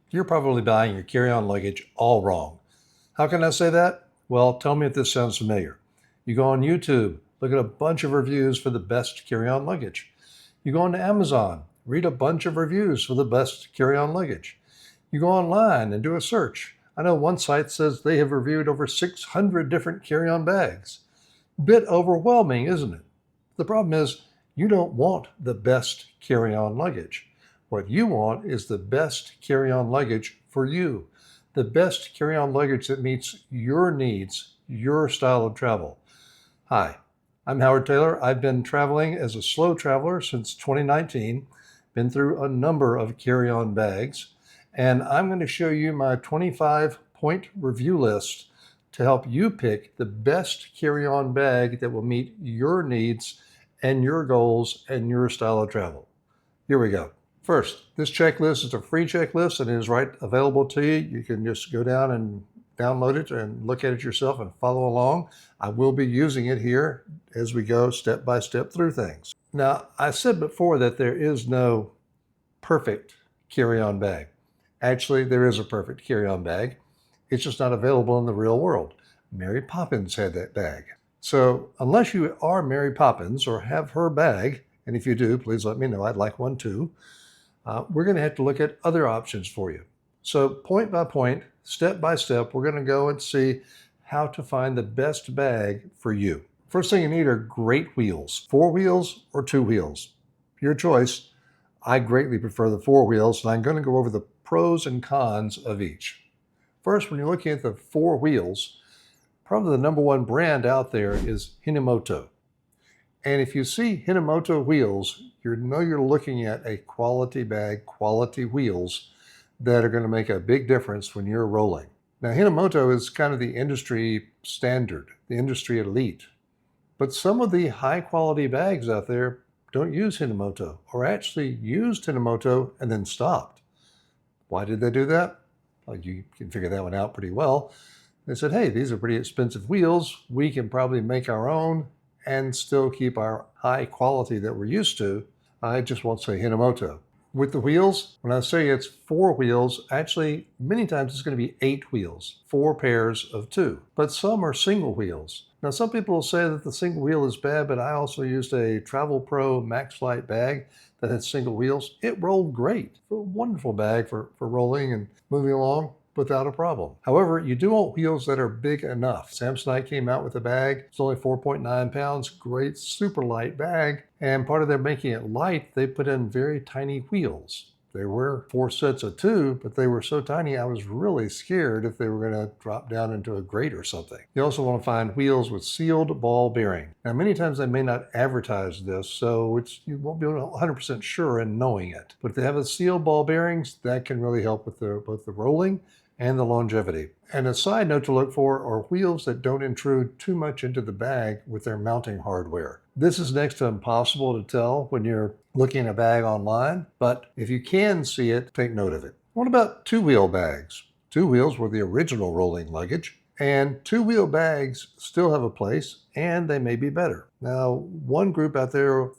You're probably buying your carry-on luggage all wrong. How can I say that? Well, tell me if this sounds familiar. You go on YouTube, look at a bunch of reviews for the best carry-on luggage. You go on to Amazon, read a bunch of reviews for the best carry-on luggage. You go online and do a search. I know one site says they have reviewed over 600 different carry-on bags. Bit overwhelming, isn't it? The problem is you don't want the best carry-on luggage. What you want is the best carry-on luggage for you. The best carry-on luggage that meets your needs, your style of travel. Hi, I'm Howard Taylor. I've been traveling as a slow traveler since 2019, been through a number of carry-on bags, and I'm going to show you my 25-point review list to help you pick the best carry-on bag that will meet your needs and your goals and your style of travel. Here we go. First, this checklist is a free checklist and it is available to you. You can just go down and download it and look at it yourself and follow along. I will be using it here as we go step by step through things. Now, I said before that there is no perfect carry-on bag. Actually, there is a perfect carry-on bag. It's just not available in the real world. Mary Poppins had that bag. So unless you are Mary Poppins or have her bag, and if you do, please let me know. I'd like one too. We're going to have to look at other options for you. So point by point, step by step, we're going to go and see how to find the best bag for you. First thing you need are great wheels. 4 wheels or 2 wheels. Your choice. I greatly prefer the 4 wheels, and I'm going to go over the pros and cons of each. First, when you're looking at the 4 wheels, probably the number one brand out there is Hinomoto. And if you see Hinomoto wheels, you know you're looking at a quality bag, quality wheels that are going to make a big difference when you're rolling. Now, Hinomoto is kind of the industry standard, the industry elite. But some of the high quality bags out there don't use Hinomoto or actually used Hinomoto and then stopped. Why did they do that? Well, you can figure that one out pretty well. They said, hey, these are pretty expensive wheels. We can probably make our own and still keep our high quality that we're used to. I just won't say Hinomoto. With the wheels, when I say it's 4 wheels, actually many times it's going to be 8 wheels, 4 pairs of 2. But some are single wheels. Now some people will say that the single wheel is bad, but I also used a Travel Pro Max Light bag that had single wheels. It rolled great. It's a wonderful bag for rolling and moving along without a problem. However, you do want wheels that are big enough. Samsonite came out with a bag. It's only 4.9 pounds, great super light bag. And part of their making it light, they put in very tiny wheels. There were 4 sets of 2, but they were so tiny I was really scared if they were going to drop down into a grate or something. You also want to find wheels with sealed ball bearing. Now many times they may not advertise this, so you won't be 100% sure in knowing it. But if they have a sealed ball bearings, that can really help with both the rolling and the longevity. And a side note to look for are wheels that don't intrude too much into the bag with their mounting hardware. This is next to impossible to tell when you're looking at a bag online, but if you can see it, take note of it. What about 2-wheel bags? 2 wheels were the original rolling luggage, and 2-wheel bags still have a place, and they may be better. Now, one group out there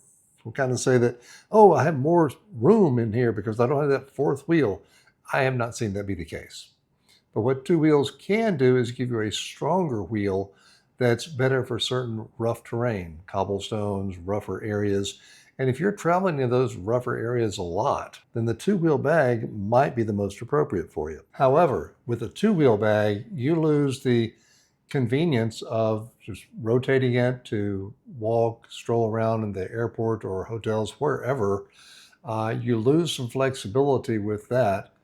will kind of say that, oh, I have more room in here because I don't have that 4th wheel. I have not seen that be the case. But what 2 wheels can do is give you a stronger wheel that's better for certain rough terrain, cobblestones, rougher areas. And if you're traveling in those rougher areas a lot, then the 2-wheel bag might be the most appropriate for you. However, with a 2-wheel bag, you lose the convenience of just rotating it to walk, stroll around in the airport or hotels, wherever. You lose some flexibility with that,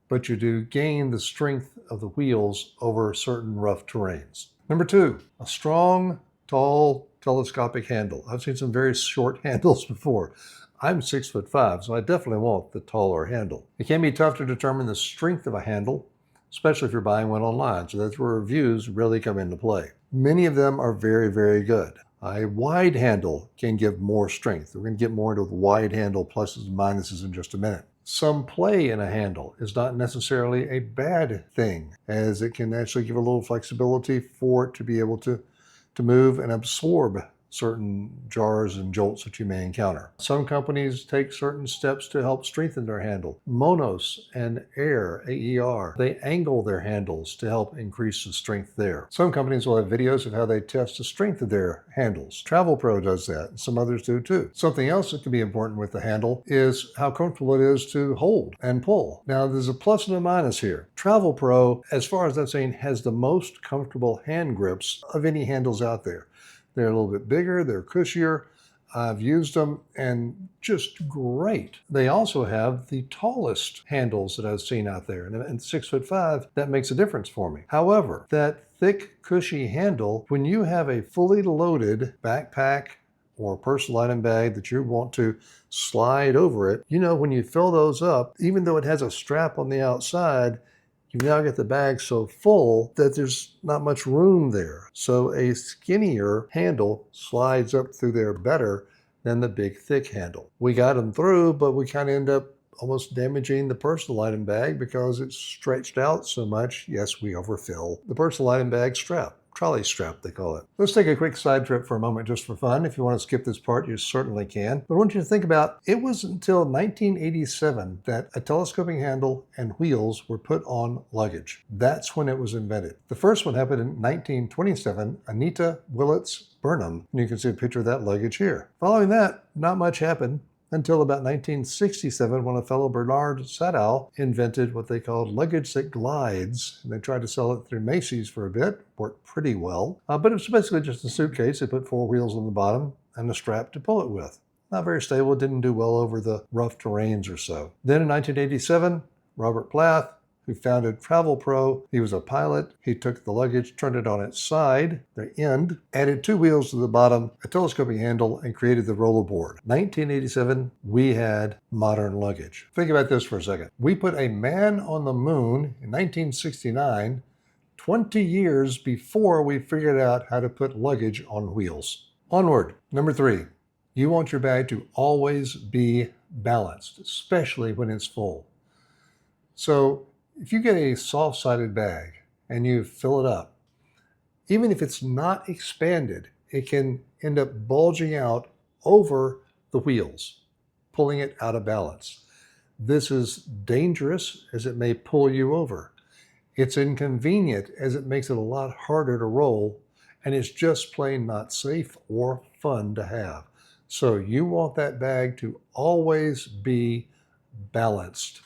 but you do gain the strength of the wheels over certain rough terrains. Number 2, a strong, tall, telescopic handle. I've seen some very short handles before. I'm 6'5", so I definitely want the taller handle. It can be tough to determine the strength of a handle, especially if you're buying one online, so that's where reviews really come into play. Many of them are very, very good. A wide handle can give more strength. We're going to get more into the wide handle pluses and minuses in just a minute. Some play in a handle is not necessarily a bad thing, as it can actually give a little flexibility for it to be able to move and absorb certain jars and jolts that you may encounter. Some companies take certain steps to help strengthen their handle. Monos and Air, AER, they angle their handles to help increase the strength there. Some companies will have videos of how they test the strength of their handles. Travel Pro does that, and some others do too. Something else that can be important with the handle is how comfortable it is to hold and pull. Now, there's a plus and a minus here. Travel Pro, as far as I'm saying, has the most comfortable hand grips of any handles out there. They're a little bit bigger, they're cushier. I've used them and just great. They also have the tallest handles that I've seen out there. And 6'5", that makes a difference for me. However, that thick, cushy handle, when you have a fully loaded backpack or personal item bag that you want to slide over it, you know, when you fill those up, even though it has a strap on the outside, you now get the bag so full that there's not much room there. So a skinnier handle slides up through there better than the big thick handle. We got them through, but we kind of end up almost damaging the personal item bag because it's stretched out so much. Yes, we overfill the personal item bag strap. Trolley strap, they call it. Let's take a quick side trip for a moment just for fun. If you want to skip this part, you certainly can. But I want you to think about, it was until 1987 that a telescoping handle and wheels were put on luggage. That's when it was invented. The first one happened in 1927, Anita Willits Burnham. And you can see a picture of that luggage here. Following that, not much happened until about 1967 when a fellow Bernard Sadow invented what they called luggage that glides. And they tried to sell it through Macy's for a bit, worked pretty well. But it was basically just a suitcase. They put 4 wheels on the bottom and a strap to pull it with. Not very stable, it didn't do well over the rough terrains or so. Then in 1987, Robert Plath, who founded Travel Pro, he was a pilot. He took the luggage, turned it on its side, the end, added 2 wheels to the bottom, a telescoping handle, and created the rollerboard. 1987, we had modern luggage. Think about this for a second. We put a man on the moon in 1969, 20 years before we figured out how to put luggage on wheels. Onward. Number 3, you want your bag to always be balanced, especially when it's full. So if you get a soft-sided bag and you fill it up, even if it's not expanded, it can end up bulging out over the wheels, pulling it out of balance. This is dangerous as it may pull you over. It's inconvenient as it makes it a lot harder to roll, and it's just plain not safe or fun to have. So you want that bag to always be balanced.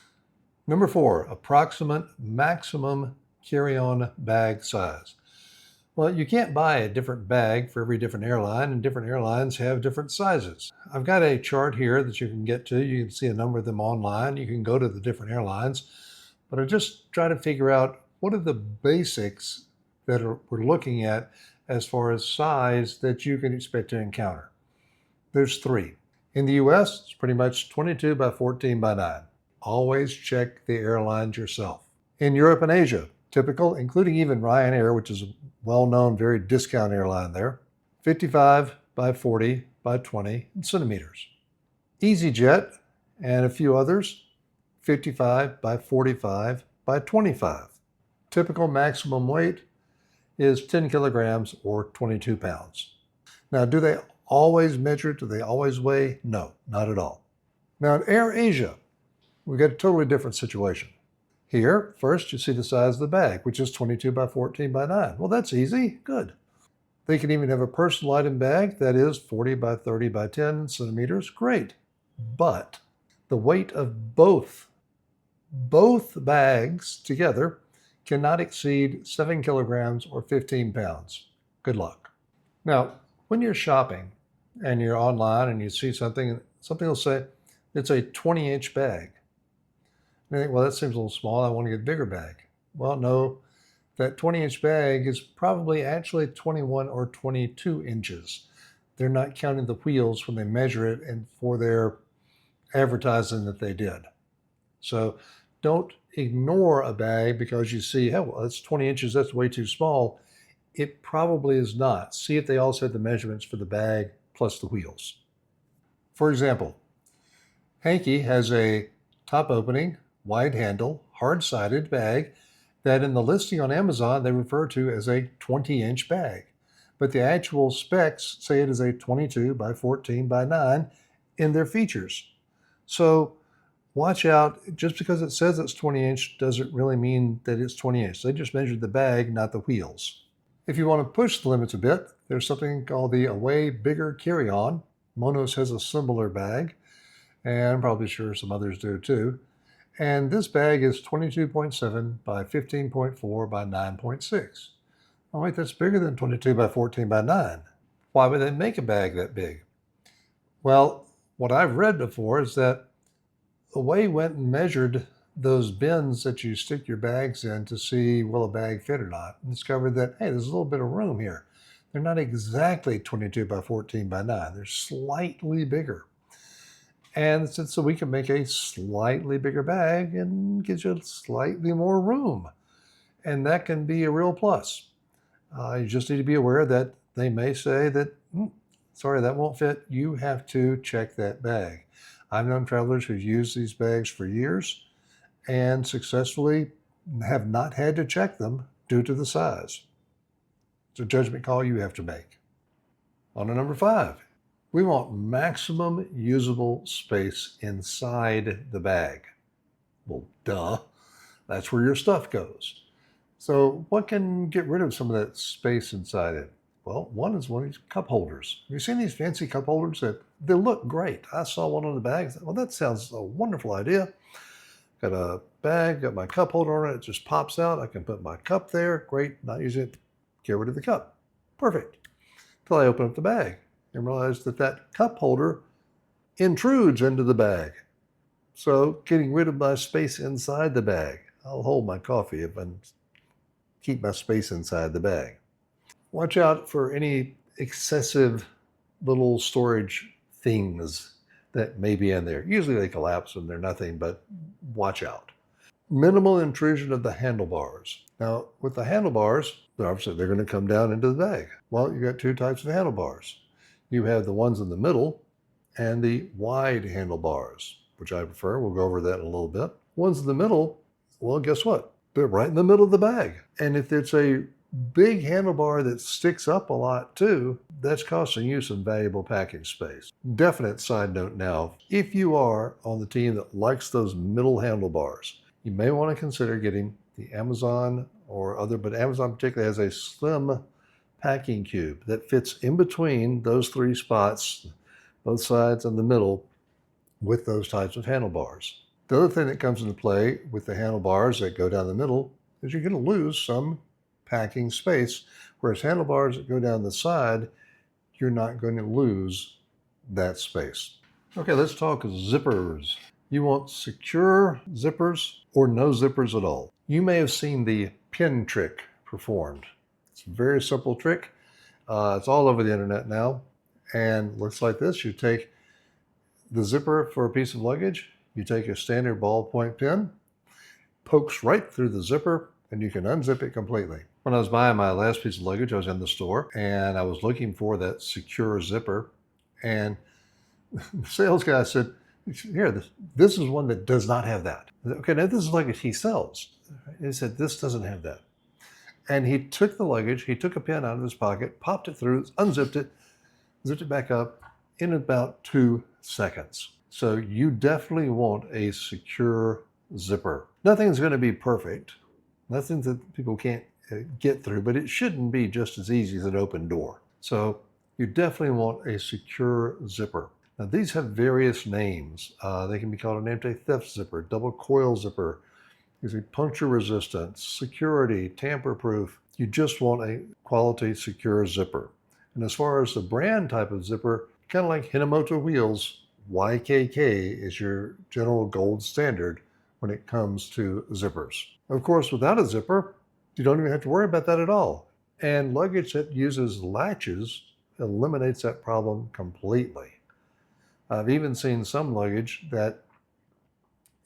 Number 4, approximate maximum carry-on bag size. Well, you can't buy a different bag for every different airline, and different airlines have different sizes. I've got a chart here that you can get to. You can see a number of them online. You can go to the different airlines. But I just try to figure out what are the basics that we're looking at as far as size that you can expect to encounter. There's 3. In the US, it's pretty much 22 by 14 by 9. Always check the airlines yourself. In Europe and Asia, typical, including even Ryanair, which is a well-known, very discount airline there, 55 by 40 by 20 centimeters. EasyJet and a few others, 55 by 45 by 25. Typical maximum weight is 10 kilograms or 22 pounds. Now, do they always measure it? Do they always weigh? No, not at all. Now, in Air Asia, we've got a totally different situation. Here, first you see the size of the bag, which is 22 by 14 by 9. Well, that's easy, good. They can even have a personal item bag that is 40 by 30 by 10 centimeters, great. But the weight of both bags together cannot exceed 7 kilograms or 15 pounds. Good luck. Now, when you're shopping and you're online and you see something will say, it's a 20-inch bag. And you think, well, that seems a little small. I want to get a bigger bag. Well, no, that 20-inch bag is probably actually 21 or 22 inches. They're not counting the wheels when they measure it and for their advertising that they did. So don't ignore a bag because you see, oh, well, that's 20 inches, that's way too small. It probably is not. See if they also have the measurements for the bag plus the wheels. For example, Hanke has a top opening, wide handle, hard-sided bag that in the listing on Amazon they refer to as a 20-inch bag. but the actual specs say it is a 22 by 14 by 9 in their features. So watch out. Just because it says it's 20-inch doesn't really mean that it's 20-inch. They just measured the bag, not the wheels. If you want to push the limits a bit, there's something called the Away Bigger Carryon. Monos has a similar bag, and I'm probably sure some others do too. And this bag is 22.7 by 15.4 by 9.6. Oh wait, that's bigger than 22 by 14 by 9. Why would they make a bag that big? Well, what I've read before is that Away went and measured those bins that you stick your bags in to see will a bag fit or not, and discovered that, hey, there's a little bit of room here. They're not exactly 22 by 14 by 9. They're slightly bigger. And so we can make a slightly bigger bag and gives you slightly more room. And that can be a real plus. You just need to be aware that they may say that, sorry, that won't fit. You have to check that bag. I've known travelers who've used these bags for years and successfully have not had to check them due to the size. It's a judgment call you have to make. On to number 5. We want maximum usable space inside the bag. Well, duh. That's where your stuff goes. So what can get rid of some of that space inside it? Well, one is one of these cup holders. Have you seen these fancy cup holders that they look great? I saw one on the bag. Well, that sounds a wonderful idea. Got a bag, got my cup holder on it. It just pops out. I can put my cup there. Great. Not using it. Get rid of the cup. Perfect. Until I open up the bag and realize that that cup holder intrudes into the bag. So getting rid of my space inside the bag. I'll hold my coffee if I keep my space inside the bag. Watch out for any excessive little storage things that may be in there. Usually they collapse and they're nothing, but watch out. Minimal intrusion of the handlebars. Now, with the handlebars, obviously they're going to come down into the bag. Well, you got 2 types of handlebars. You have the ones in the middle and the wide handlebars, which I prefer. We'll go over that in a little bit. Ones in the middle, well, guess what? They're right in the middle of the bag. And if it's a big handlebar that sticks up a lot too, that's costing you some valuable packing space. Definite side note now, if you are on the team that likes those middle handlebars, you may want to consider getting the Amazon or other, but Amazon particularly has a slim packing cube that fits in between those 3 spots, both sides and the middle, with those types of handlebars. The other thing that comes into play with the handlebars that go down the middle is you're going to lose some packing space, whereas handlebars that go down the side, you're not going to lose that space. Okay, let's talk zippers. You want secure zippers or no zippers at all. You may have seen the pin trick performed. It's a very simple trick. It's all over the internet now, and looks like this. You take the zipper for a piece of luggage, you take a standard ballpoint pen, pokes right through the zipper, and you can unzip it completely. When I was buying my last piece of luggage, I was in the store and I was looking for that secure zipper, and the sales guy said, here, this is one that does not have that. Okay, now this is luggage he sells. He said, this doesn't have that. And he took the luggage, he took a pen out of his pocket, popped it through, unzipped it, zipped it back up in about 2 seconds. So you definitely want a secure zipper. Nothing's going to be perfect. Nothing that people can't get through, but it shouldn't be just as easy as an open door. So you definitely want a secure zipper. Now these have various names. They can be called an anti-theft zipper, double coil zipper, puncture resistant, security, tamper-proof. You just want a quality secure zipper. And as far as the brand type of zipper, kind of like Hinomoto wheels, YKK is your general gold standard when it comes to zippers. Of course, without a zipper, you don't even have to worry about that at all. And luggage that uses latches eliminates that problem completely. I've even seen some luggage that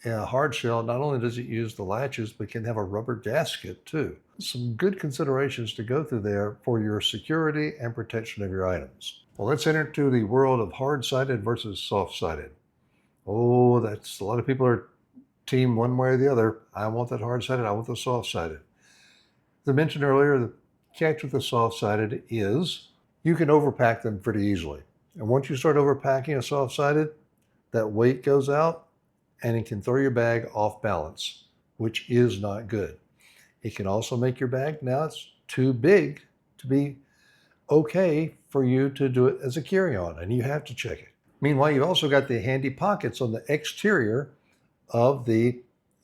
in a hard shell, not only does it use the latches, but can have a rubber gasket too. Some good considerations to go through there for your security and protection of your items. Well, let's enter into the world of hard-sided versus soft-sided. Oh, that's a lot of people are team one way or the other. I want that hard-sided, I want the soft-sided. As I mentioned earlier, the catch with the soft-sided is you can overpack them pretty easily. And once you start overpacking a soft-sided, that weight goes out and it can throw your bag off balance, which is not good. It can also make your bag, now it's too big to be okay for you to do it as a carry-on, and you have to check it. Meanwhile, you've also got the handy pockets on the exterior of the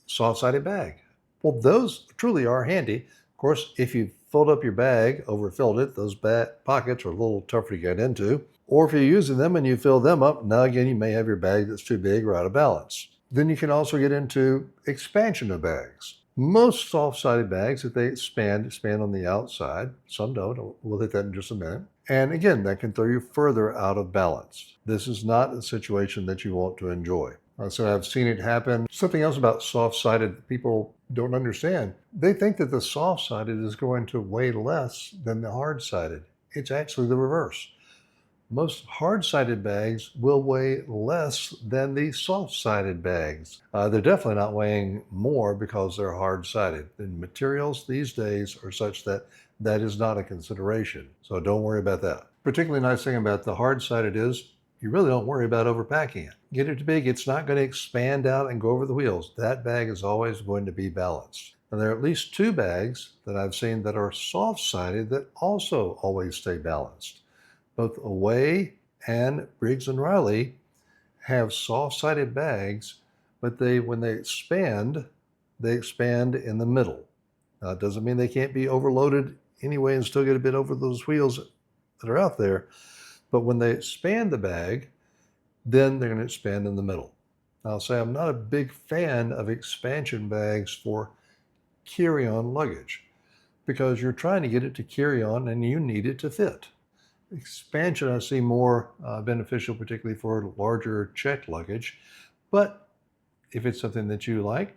soft-sided bag. Well, those truly are handy. Of course, if you filled up your bag, overfilled it, those pockets are a little tougher to get into. Or if you're using them and you fill them up, now again, you may have your bag that's too big or out of balance. Then you can also get into expansion of bags. Most soft-sided bags, if they expand on the outside. Some don't. We'll hit that in just a minute. And again, that can throw you further out of balance. This is not a situation that you want to enjoy. So I've seen it happen. Something else about soft-sided that people don't understand. They think that the soft-sided is going to weigh less than the hard-sided. It's actually the reverse. Most hard-sided bags will weigh less than the soft-sided bags. They're definitely not weighing more because they're hard-sided. The materials these days are such that that is not a consideration. So don't worry about that. Particularly nice thing about the hard-sided is you really don't worry about overpacking it. Get it too big, it's not going to expand out and go over the wheels. That bag is always going to be balanced. And there are at least 2 bags that I've seen that are soft-sided that also always stay balanced. Both Away and Briggs Riley have soft-sided bags, but when they expand in the middle. Now, it doesn't mean they can't be overloaded anyway and still get a bit over those wheels that are out there. But when they expand the bag, then they're going to expand in the middle. I'll say I'm not a big fan of expansion bags for carry-on luggage because you're trying to get it to carry on and you need it to fit. Expansion I see more beneficial, particularly for larger checked luggage. But if it's something that you like,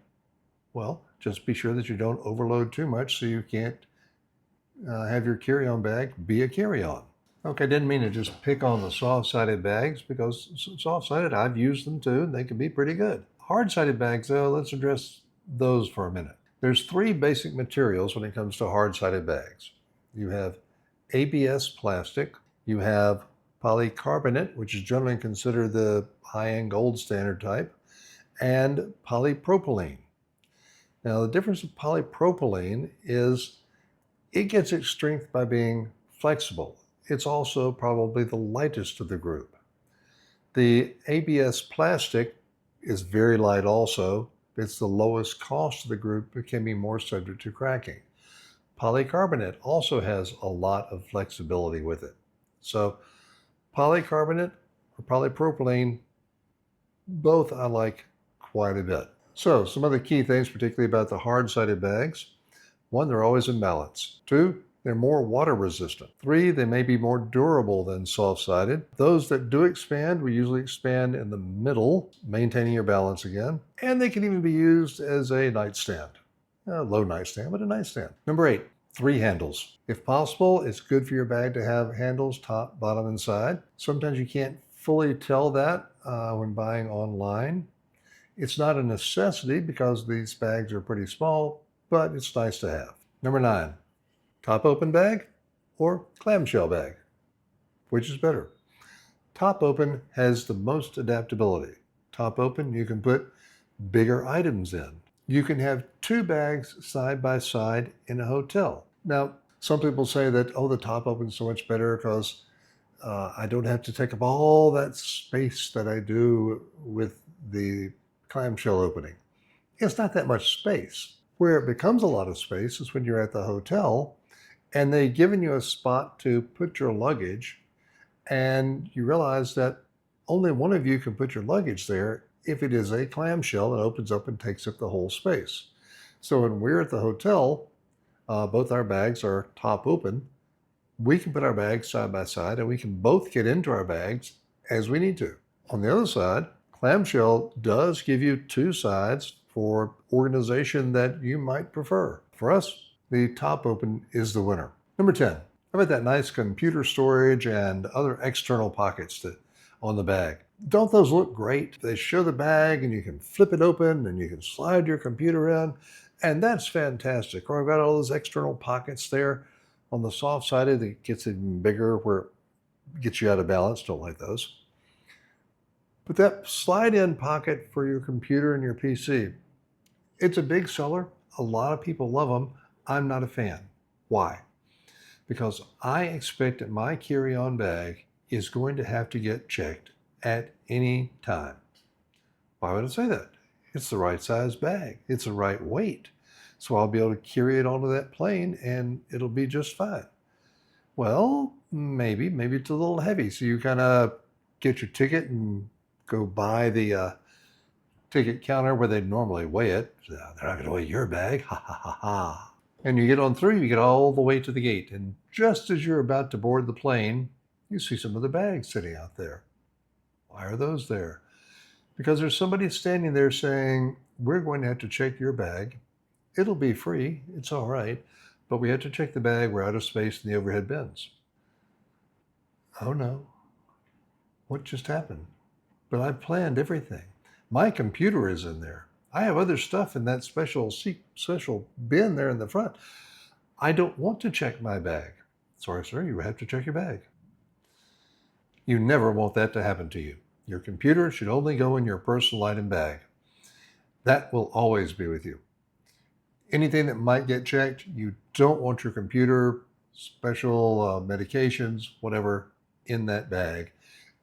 well, just be sure that you don't overload too much so you can't have your carry-on bag be a carry-on. Okay, didn't mean to just pick on the soft-sided bags because soft-sided, I've used them too, and they can be pretty good. Hard-sided bags, though, let's address those for a minute. There's 3 basic materials when it comes to hard-sided bags. You have ABS plastic, you have polycarbonate, which is generally considered the high-end gold standard type, and polypropylene. Now, the difference with polypropylene is it gets its strength by being flexible. It's also probably the lightest of the group. The ABS plastic is very light also. It's the lowest cost of the group, but can be more subject to cracking. Polycarbonate also has a lot of flexibility with it. So polycarbonate or polypropylene, both I like quite a bit. So some other key things, particularly about the hard-sided bags. 1, they're always in balance. 2, they're more water resistant. 3, they may be more durable than soft-sided. Those that do expand, we usually expand in the middle, maintaining your balance again. And they can even be used as a nightstand. A low nightstand, but a nightstand. Number 8, 3 handles. If possible, it's good for your bag to have handles top, bottom, and side. Sometimes you can't fully tell that when buying online. It's not a necessity because these bags are pretty small, but it's nice to have. Number 9, top open bag or clamshell bag? Which is better? Top open has the most adaptability. Top open, you can put bigger items in. You can have 2 bags side by side in a hotel. Now, some people say that, oh, the top open is so much better because I don't have to take up all that space that I do with the clamshell opening. It's not that much space. Where it becomes a lot of space is when you're at the hotel and they've given you a spot to put your luggage and you realize that only one of you can put your luggage there if it is a clamshell that opens up and takes up the whole space. So when we're at the hotel, both our bags are top open. We can put our bags side by side and we can both get into our bags as we need to. On the other side, clamshell does give you 2 sides for organization that you might prefer. For us, the top open is the winner. Number 10, how about that nice computer storage and other external pockets on the bag? Don't those look great? They show the bag and you can flip it open and you can slide your computer in, and that's fantastic. Or I've got all those external pockets there On the soft sided, it gets even bigger where it gets you out of balance. Don't like those. But that slide-in pocket for your computer and your PC, it's a big seller. A lot of people love them. I'm not a fan. Why? Because I expect that my carry-on bag is going to have to get checked at any time. Why would I say that? It's the right size bag. It's the right weight. So I'll be able to carry it onto that plane and it'll be just fine. Well, maybe it's a little heavy. So you kind of get your ticket and go by the ticket counter where they normally weigh it. So they're not going to weigh your bag. Ha ha ha ha. And you get on through, you get all the way to the gate. And just as you're about to board the plane, you see some of the bags sitting out there. Why are those there? Because there's somebody standing there saying, we're going to have to check your bag. It'll be free. It's all right. But we have to check the bag. We're out of space in the overhead bins. Oh no. What just happened? But I planned everything. My computer is in there. I have other stuff in that special bin there in the front. I don't want to check my bag. Sorry, sir, you have to check your bag. You never want that to happen to you. Your computer should only go in your personal item bag. That will always be with you. Anything that might get checked, you don't want your computer, special medications, whatever, in that bag.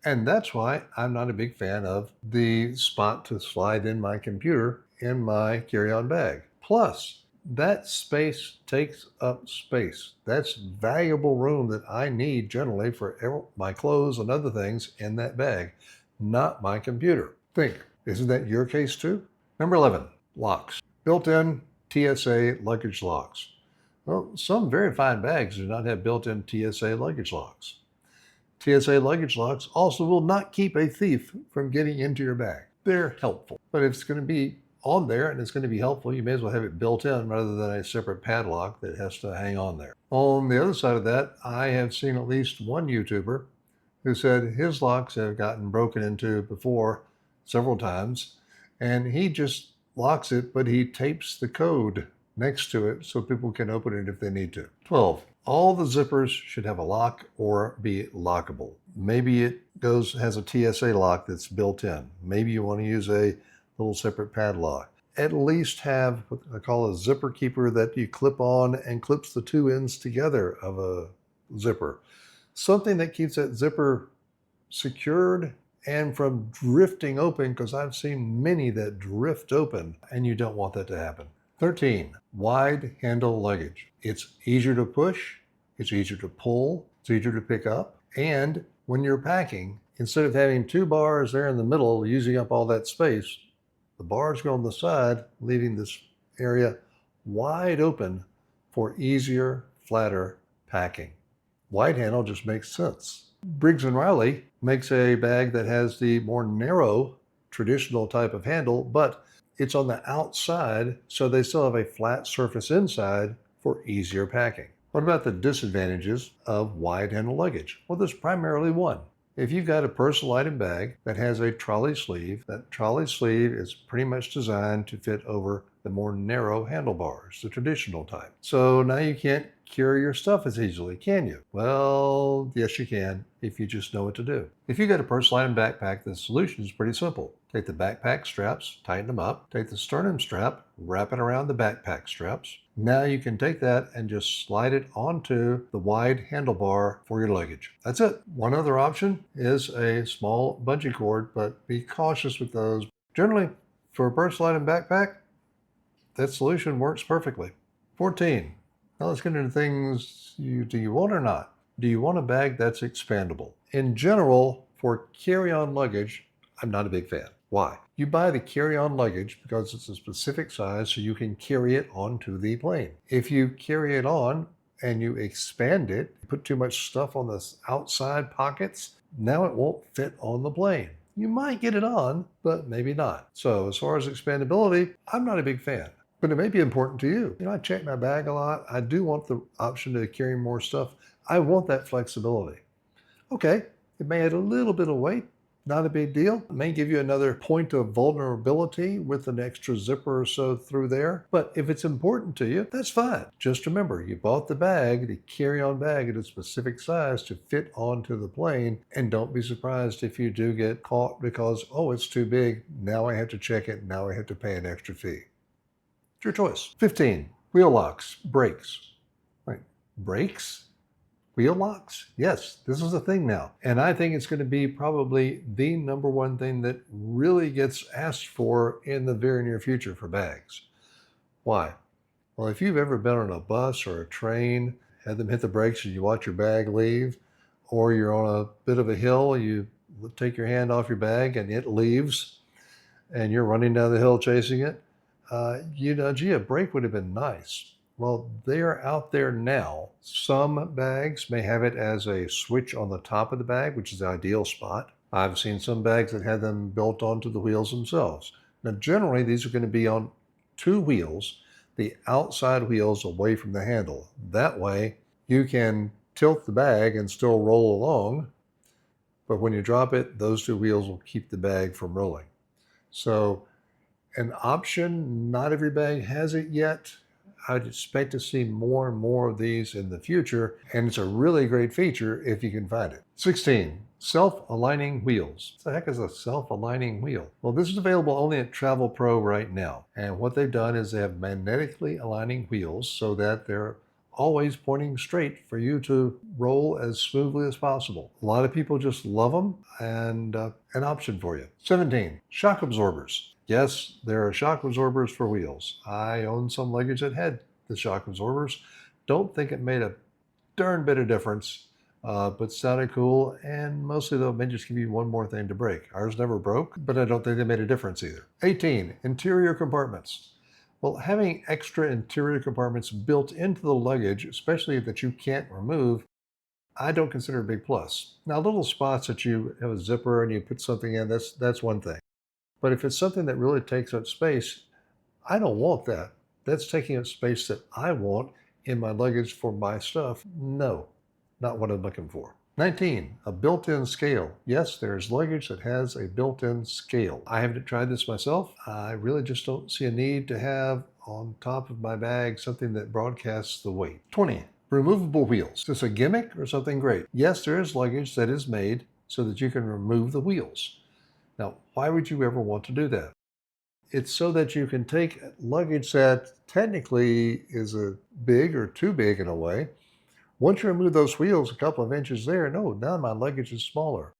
And that's why I'm not a big fan of the spot to slide in my computer in my carry-on bag. Plus, that space takes up space. That's valuable room that I need generally for my clothes and other things in that bag, not my computer. Think, isn't that your case too? Number 11, locks. Built-in TSA luggage locks. Well, some very fine bags do not have built-in TSA luggage locks. TSA luggage locks also will not keep a thief from getting into your bag. They're helpful. But if it's going to be on there and it's going to be helpful, you may as well have it built in rather than a separate padlock that has to hang on there. On the other side of that, I have seen at least one YouTuber who said his locks have gotten broken into before several times, and he just locks it, but he tapes the code next to it so people can open it if they need to. 12. All the zippers should have a lock or be lockable. Maybe it has a TSA lock that's built in. Maybe you want to use a little separate padlock. At least have what I call a zipper keeper that you clip on and clips the two ends together of a zipper. Something that keeps that zipper secured and from drifting open, because I've seen many that drift open, and you don't want that to happen. 13, wide handle luggage. It's easier to push, it's easier to pull, it's easier to pick up, and when you're packing, instead of having two bars there in the middle using up all that space, the bars go on the side, leaving this area wide open for easier, flatter packing. Wide handle just makes sense. Briggs Riley makes a bag that has the more narrow, traditional type of handle, but it's on the outside, so they still have a flat surface inside for easier packing. What about the disadvantages of wide handle luggage? Well, there's primarily one. If you've got a personal item bag that has a trolley sleeve, that trolley sleeve is pretty much designed to fit over the more narrow handlebars, the traditional type. So now you can't carry your stuff as easily, can you? Well, yes, you can if you just know what to do. If you've got a personal item backpack, the solution is pretty simple. Take the backpack straps, tighten them up. Take the sternum strap, wrap it around the backpack straps. Now you can take that and just slide it onto the wide handlebar for your luggage. That's it. One other option is a small bungee cord, but be cautious with those. Generally, for a personal item backpack, that solution works perfectly. 14. Now let's get into things do you want or not? Do you want a bag that's expandable? In general, for carry-on luggage, I'm not a big fan. Why? You buy the carry-on luggage because it's a specific size so you can carry it onto the plane. If you carry it on and you expand it, put too much stuff on the outside pockets, now it won't fit on the plane. You might get it on, but maybe not. So as far as expandability, I'm not a big fan. But it may be important to you. I check my bag a lot. I do want the option to carry more stuff. I want that flexibility. Okay, it may add a little bit of weight, Not a big deal. It may give you another point of vulnerability with an extra zipper or so through there. But if it's important to you, that's fine. Just remember, you bought the bag, the carry-on bag at a specific size to fit onto the plane. And don't be surprised if you do get caught because, oh, it's too big. Now I have to check it. Now I have to pay an extra fee. It's your choice. 15, wheel locks, brakes. Right, brakes? Wheel locks? Yes, this is a thing now. And I think it's going to be probably the number one thing that really gets asked for in the very near future for bags. Why? Well, if you've ever been on a bus or a train, had them hit the brakes and you watch your bag leave, or you're on a bit of a hill, you take your hand off your bag and it leaves, and you're running down the hill chasing it, gee, a brake would have been nice. Well, they are out there now. Some bags may have it as a switch on the top of the bag, which is the ideal spot. I've seen some bags that have them built onto the wheels themselves. Now, generally, these are going to be on two wheels, the outside wheels away from the handle. That way, you can tilt the bag and still roll along, but when you drop it, those two wheels will keep the bag from rolling. So, an option, not every bag has it yet. I'd expect to see more and more of these in the future, and it's a really great feature if you can find it. 16, self-aligning wheels. What the heck is a self-aligning wheel? Well, this is available only at Travel Pro right now, and what they've done is they have magnetically aligning wheels so that they're always pointing straight for you to roll as smoothly as possible. A lot of people just love them, and an option for you. 17, shock absorbers. Yes, there are shock absorbers for wheels. I own some luggage that had the shock absorbers. Don't think it made a darn bit of difference, but sounded cool, and mostly though, it may just give you one more thing to break. Ours never broke, but I don't think they made a difference either. 18, interior compartments. Well, having extra interior compartments built into the luggage, especially that you can't remove, I don't consider a big plus. Now, little spots that you have a zipper and you put something in, that's one thing. But if it's something that really takes up space, I don't want that. That's taking up space that I want in my luggage for my stuff. No, not what I'm looking for. 19, a built-in scale. Yes, there's luggage that has a built-in scale. I haven't tried this myself. I really just don't see a need to have on top of my bag something that broadcasts the weight. 20, removable wheels. Is this a gimmick or something great? Yes, there is luggage that is made so that you can remove the wheels. Now, why would you ever want to do that? It's so that you can take luggage that technically is a big or too big in a way. Once you remove those wheels a couple of inches there, no, now my luggage is smaller.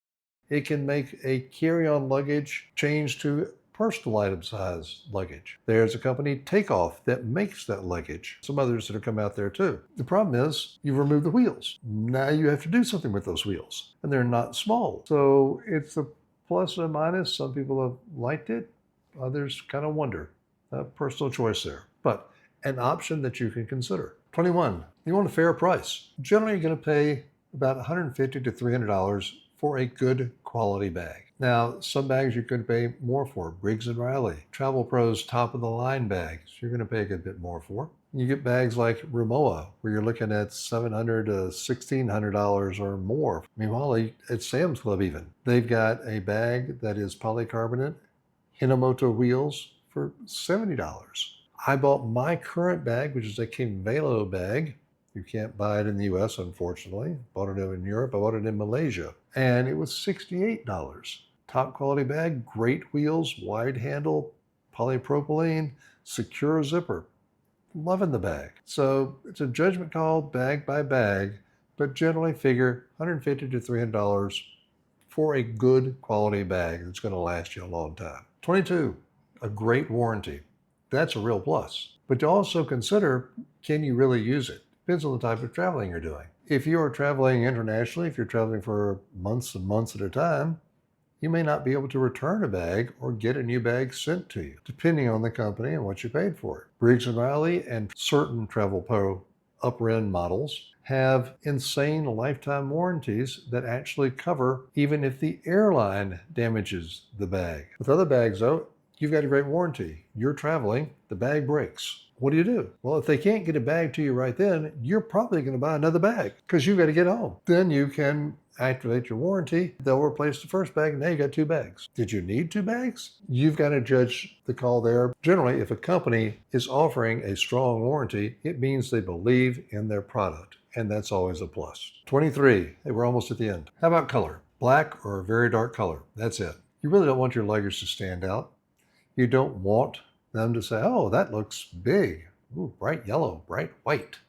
It can make a carry-on luggage change to personal item size luggage. There's a company, Takeoff, that makes that luggage. Some others that have come out there too. The problem is you remove the wheels. Now you have to do something with those wheels, and they're not small. So it's a plus or minus. Some people have liked it. Others kind of wonder. Personal choice there. But an option that you can consider. 21, you want a fair price. Generally, you're going to pay about $150 to $300 for a good quality bag. Now, some bags you could pay more for. Briggs Riley, Travel Pro's top-of-the-line bags, you're going to pay a good bit more for. You get bags like Rimowa, where you're looking at $700 to $1,600 or more. Meanwhile, at Sam's Club even, they've got a bag that is polycarbonate, Hinomoto wheels for $70. I bought my current bag, which is a Clamshell bag. You can't buy it in the US, unfortunately. Bought it in Europe. I bought it in Malaysia, and it was $68. Top quality bag, great wheels, wide handle, polypropylene, secure zipper. Loving the bag. So it's a judgment call bag by bag, but generally figure $150 to $300 for a good quality bag that's going to last you a long time. 22, a great warranty. That's a real plus. But to also consider, can you really use it? Depends on the type of traveling you're doing. If you're traveling internationally, if you're traveling for months and months at a time, you may not be able to return a bag or get a new bag sent to you, depending on the company and what you paid for it. Briggs & Riley and certain Travel Pro upper-end models have insane lifetime warranties that actually cover even if the airline damages the bag. With other bags, though, you've got a great warranty. You're traveling, the bag breaks. What do? Well, if they can't get a bag to you right then, you're probably going to buy another bag because you've got to get home. Then you can activate your warranty, they'll replace the first bag, and now you got 2 bags. Did you need 2 bags? You've got to judge the call there. Generally, if a company is offering a strong warranty, it means they believe in their product, and that's always a plus. 23, hey, we're almost at the end. How about color? Black or a very dark color, that's it. You really don't want your luggage to stand out. You don't want them to say, oh, that looks big. Ooh, bright yellow, bright white.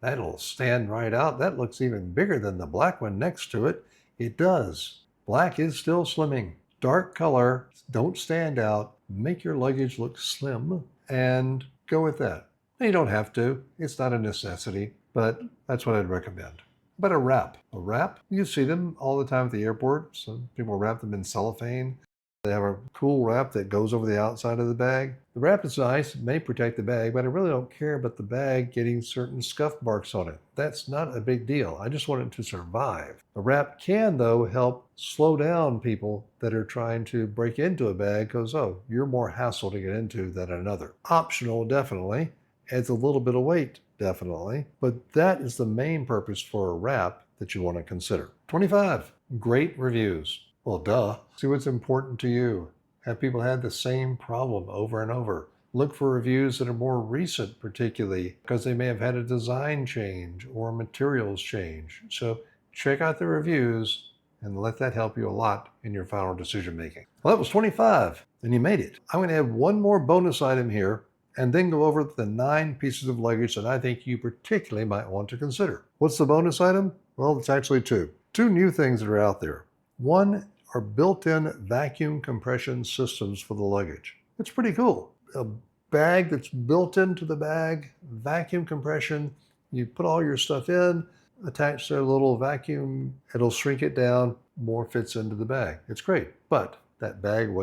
That'll stand right out. That looks even bigger than the black one next to it. It does. Black is still slimming. Dark color, don't stand out. Make your luggage look slim and go with that. You don't have to. It's not a necessity, but that's what I'd recommend. But a wrap. A wrap, you see them all the time at the airport. Some people wrap them in cellophane. They have a cool wrap that goes over the outside of the bag. The wrap is nice, it may protect the bag, but I really don't care about the bag getting certain scuff marks on it. That's not a big deal. I just want it to survive. The wrap can, though, help slow down people that are trying to break into a bag because, oh, you're more hassle to get into than another. Optional, definitely. Adds a little bit of weight, definitely. But that is the main purpose for a wrap that you want to consider. 25, great reviews. Well, duh. See what's important to you. Have people had the same problem over and over? Look for reviews that are more recent, particularly because they may have had a design change or materials change. So check out the reviews and let that help you a lot in your final decision making. Well, that was 25, and you made it. I'm going to have one more bonus item here and then go over the 9 pieces of luggage that I think you particularly might want to consider. What's the bonus item? Well, it's actually 2. 2 new things that are out there. One are built-in vacuum compression systems for the luggage. It's pretty cool. A bag that's built into the bag, vacuum compression. You put all your stuff in, attach their little vacuum, it'll shrink it down, more fits into the bag. It's great, but that bag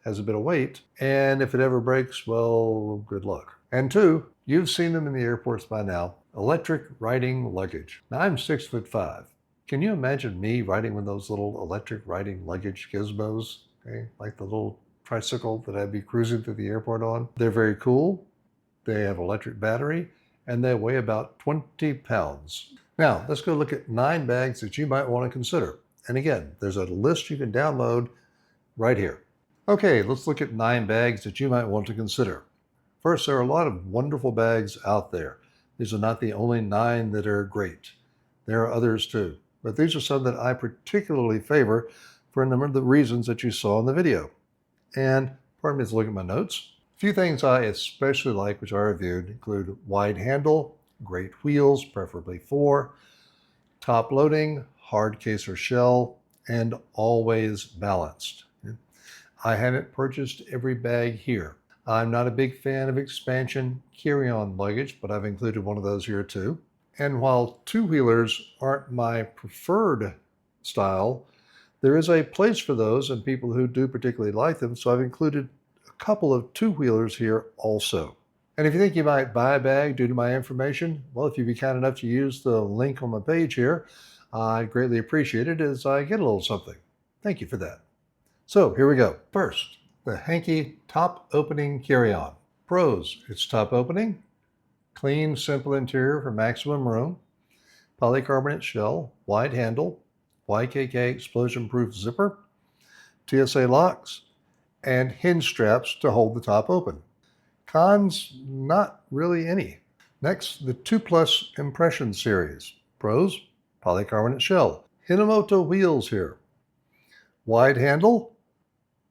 has a bit of weight, and if it ever breaks, well, good luck. And 2, you've seen them in the airports by now, electric riding luggage. Now, I'm 6'5". Can you imagine me riding one of those little electric riding luggage gizmos, okay? Like the little tricycle that I'd be cruising through the airport on? They're very cool. They have electric battery, and they weigh about 20 pounds. Now, let's go look at 9 bags that you might want to consider. And again, there's a list you can download right here. Okay, let's look at 9 bags that you might want to consider. First, there are a lot of wonderful bags out there. These are not the only 9 that are great. There are others too. But these are some that I particularly favor for a number of the reasons that you saw in the video. And pardon me, let's look at my notes. A few things I especially like, which I reviewed, include wide handle, great wheels, preferably 4, top loading, hard case or shell, and always balanced. I haven't purchased every bag here. I'm not a big fan of expansion carry-on luggage, but I've included one of those here too. And while 2-wheelers aren't my preferred style, there is a place for those and people who do particularly like them, so I've included a couple of 2-wheelers here also. And if you think you might buy a bag due to my information, well, if you'd be kind enough to use the link on my page here, I'd greatly appreciate it as I get a little something. Thank you for that. So here we go. First, the Hanke top opening carry-on. Pros, it's top opening. Clean, simple interior for maximum room, polycarbonate shell, wide handle, YKK explosion-proof zipper, TSA locks, and hinge straps to hold the top open. Cons, not really any. Next, the TUPLUS Impression series. Pros, polycarbonate shell. Hinomoto wheels here. Wide handle,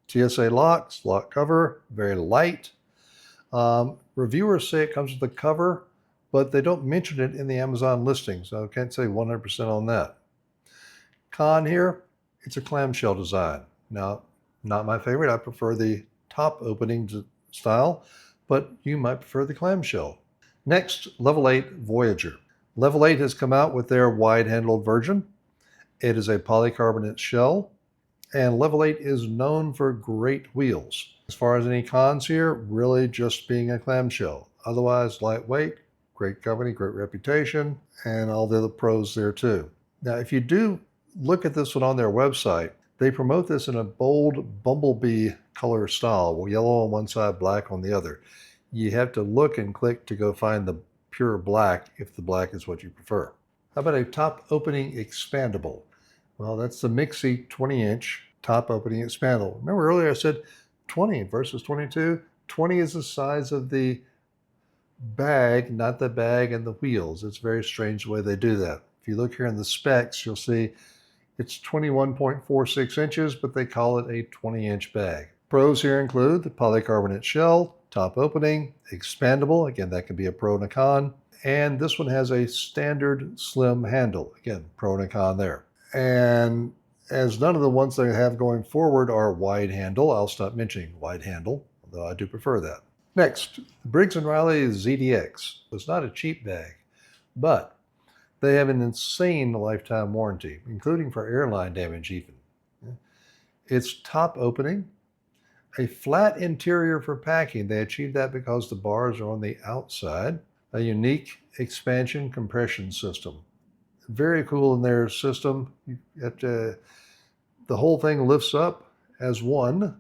TSA locks, lock cover, very light. Reviewers say it comes with a cover, but they don't mention it in the Amazon listing, so I can't say 100% on that. Con here, it's a clamshell design. Now, not my favorite. I prefer the top opening style, but you might prefer the clamshell. Next, Level 8 Voyageur. Level 8 has come out with their wide-handled version. It is a polycarbonate shell, and Level 8 is known for great wheels. As far as any cons here, really just being a clamshell. Otherwise, lightweight, great company, great reputation, and all the other pros there too. Now, if you do look at this one on their website, they promote this in a bold bumblebee color style, yellow on one side, black on the other. You have to look and click to go find the pure black if the black is what you prefer. How about a top opening expandable? Well, that's the mixi 20-inch top opening expandable. Remember earlier I said 20 versus 22? 20 is the size of the bag, not the bag and the wheels. It's a very strange the way they do that. If you look here in the specs, you'll see it's 21.46 inches, but they call it a 20-inch bag. Pros here include the polycarbonate shell, top opening, expandable. Again, that can be a pro and a con. And this one has a standard slim handle. Again, pro and a con there. And as none of the ones they have going forward are wide handle, I'll stop mentioning wide handle, although I do prefer that. Next, the Briggs Riley ZDX. It's not a cheap bag, but they have an insane lifetime warranty, including for airline damage even. It's top opening, a flat interior for packing. They achieved that because the bars are on the outside. A unique expansion compression system. Very cool in their system. The whole thing lifts up as one,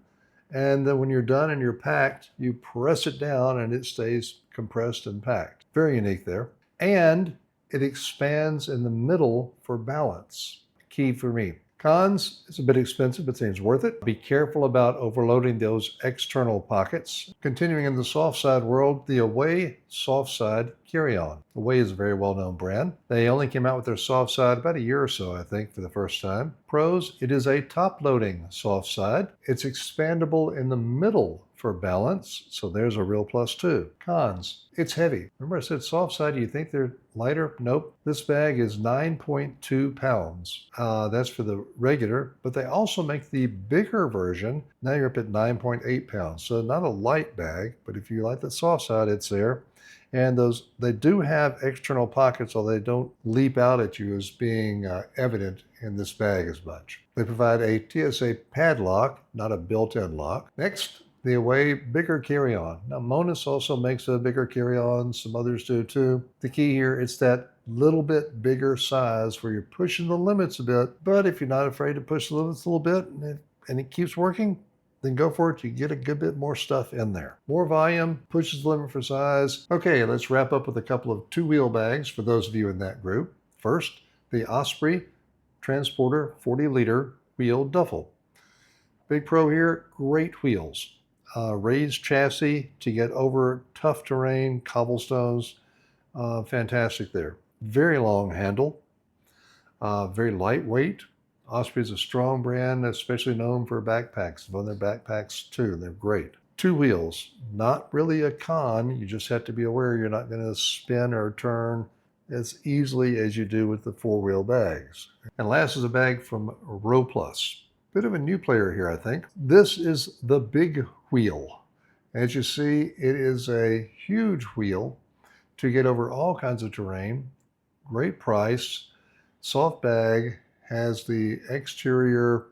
and then when you're done and you're packed, you press it down and it stays compressed and packed. Very unique there. And it expands in the middle for balance. Key for me. Cons, it's a bit expensive, but seems worth it. Be careful about overloading those external pockets. Continuing in the Softside world, the Away Softside Carryon. Away is a very well-known brand. They only came out with their Softside about a year or so, I think, for the first time. Pros, it is a top-loading Softside. It's expandable in the middle for balance, so there's a real plus too. Cons, it's heavy. Remember I said Softside, you think they're lighter? Nope. This bag is 9.2 pounds. That's for the regular, but they also make the bigger version. Now you're up at 9.8 pounds. So not a light bag, but if you like the Softside, it's there. And they do have external pockets, although they don't leap out at you as being evident in this bag as much. They provide a TSA padlock, not a built-in lock. Next, the Away bigger carry-on. Now, Monis also makes a bigger carry-on. Some others do too. The key here is that little bit bigger size where you're pushing the limits a bit. But if you're not afraid to push the limits a little bit and it keeps working, then go for it. You get a good bit more stuff in there. More volume, pushes the limit for size. Okay, let's wrap up with a couple of two-wheel bags for those of you in that group. First, the Osprey Transporter 40-liter wheel duffel. Big pro here, great wheels. Raised chassis to get over tough terrain, cobblestones. Fantastic there. Very long handle, very lightweight. Osprey is a strong brand, especially known for backpacks. I've owned their backpacks too. They're great. Two wheels, not really a con. You just have to be aware you're not going to spin or turn as easily as you do with the four-wheel bags. And last is a bag from ROPLUS. Bit of a new player here, I think. This is the big wheel. As you see, it is a huge wheel to get over all kinds of terrain. Great price. Soft bag, has the exterior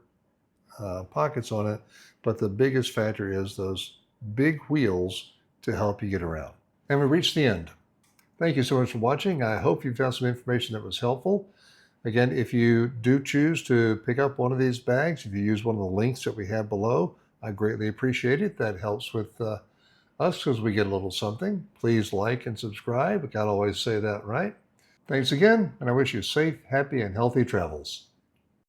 pockets on it, but the biggest factor is those big wheels to help you get around. And we reached the end. Thank you so much for watching. I hope you found some information that was helpful. Again, if you do choose to pick up one of these bags, if you use one of the links that we have below, I greatly appreciate it. That helps with us because we get a little something. Please like and subscribe. I can't always say that right. Thanks again, and I wish you safe, happy, and healthy travels.